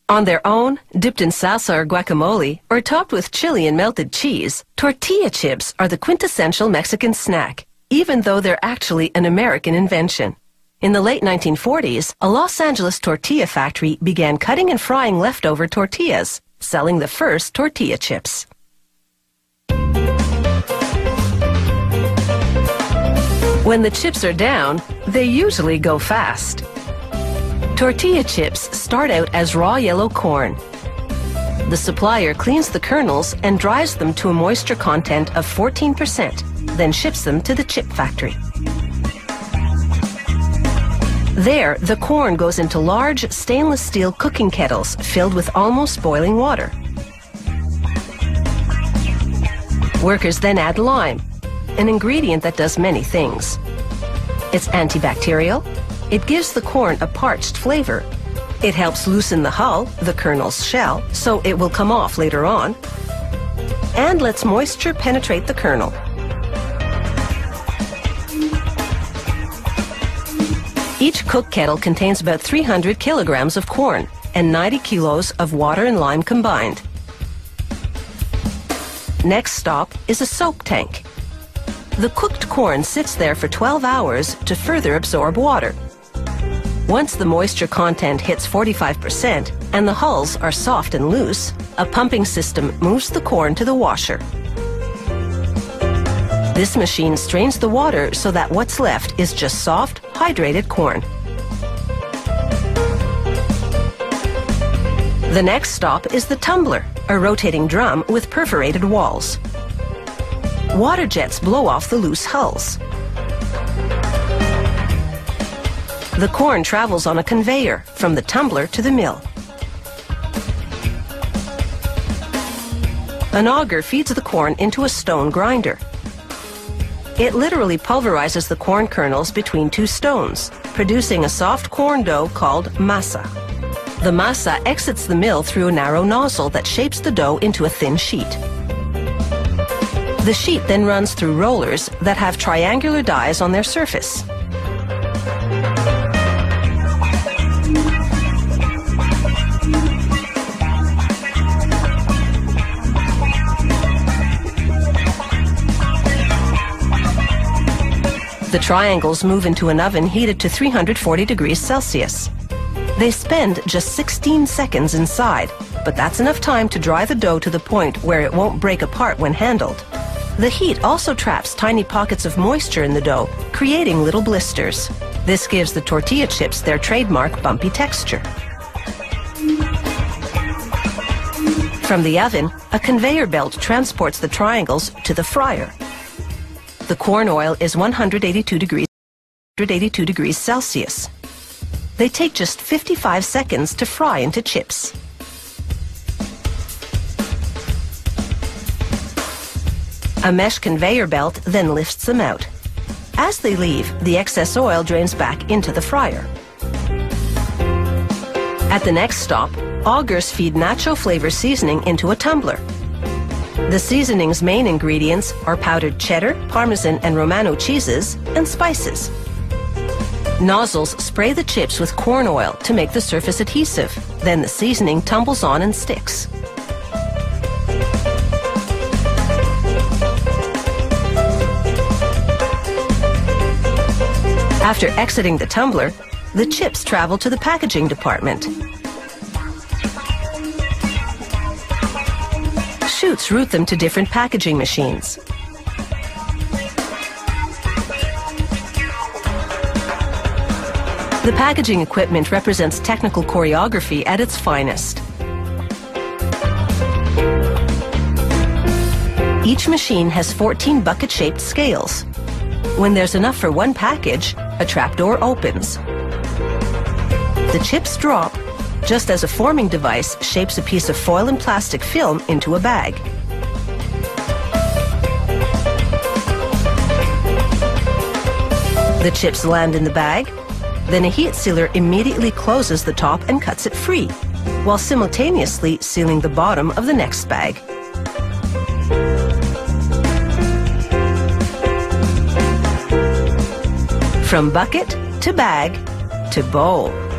On their own, dipped in salsa or guacamole, or topped with chili and melted cheese, tortilla chips are the quintessential Mexican snack, even though they're actually an American invention. In the late 1940s, a Los Angeles tortilla factory began cutting and frying leftover tortillas, selling the first tortilla chips. When the chips are down, they usually go fast. Tortilla chips start out as raw yellow corn. The supplier cleans the kernels and dries them to a moisture content of 14%, then ships them to the chip factory. There, the corn goes into large stainless steel cooking kettles filled with almost boiling water. Workers then add lime, an ingredient that does many things. It's antibacterial, it gives the corn a parched flavor, it helps loosen the hull, the kernel's shell, so it will come off later on, and lets moisture penetrate the kernel. Each cook kettle contains about 300 kilograms of corn and 90 kilos of water and lime combined. Next stop is a soak tank. The cooked corn sits there for 12 hours to further absorb water. Once the moisture content hits 45% and the hulls are soft and loose, a pumping system moves the corn to the washer. This machine strains the water so that what's left is just soft, hydrated corn. The next stop is the tumbler, a rotating drum with perforated walls. Water jets blow off the loose hulls. The corn travels on a conveyor from the tumbler to the mill. An auger feeds the corn into a stone grinder. It literally pulverizes the corn kernels between two stones, producing a soft corn dough called masa. The masa exits the mill through a narrow nozzle that shapes the dough into a thin sheet. The sheet then runs through rollers that have triangular dies on their surface. The triangles move into an oven heated to 340 degrees Celsius. They spend just 16 seconds inside, but that's enough time to dry the dough to the point where it won't break apart when handled. The heat also traps tiny pockets of moisture in the dough, creating little blisters. This gives the tortilla chips their trademark bumpy texture. From the oven, a conveyor belt transports the triangles to the fryer. The corn oil is 182 degrees Celsius. They take just 55 seconds to fry into chips. A mesh conveyor belt then lifts them out. As they leave, the excess oil drains back into the fryer. At the next stop, augers feed nacho flavor seasoning into a tumbler. The seasoning's main ingredients are powdered cheddar, Parmesan, and Romano cheeses, and spices. Nozzles spray the chips with corn oil to make the surface adhesive. Then the seasoning tumbles on and sticks. After exiting the tumbler, the chips travel to the packaging department. Chutes route them to different packaging machines. The packaging equipment represents technical choreography at its finest. Each machine has 14 bucket-shaped scales. When there's enough for one package, a trapdoor opens. The chips drop, just as a forming device shapes a piece of foil and plastic film into a bag. The chips land in the bag, then a heat sealer immediately closes the top and cuts it free, while simultaneously sealing the bottom of the next bag. From bucket to bag, to bowl.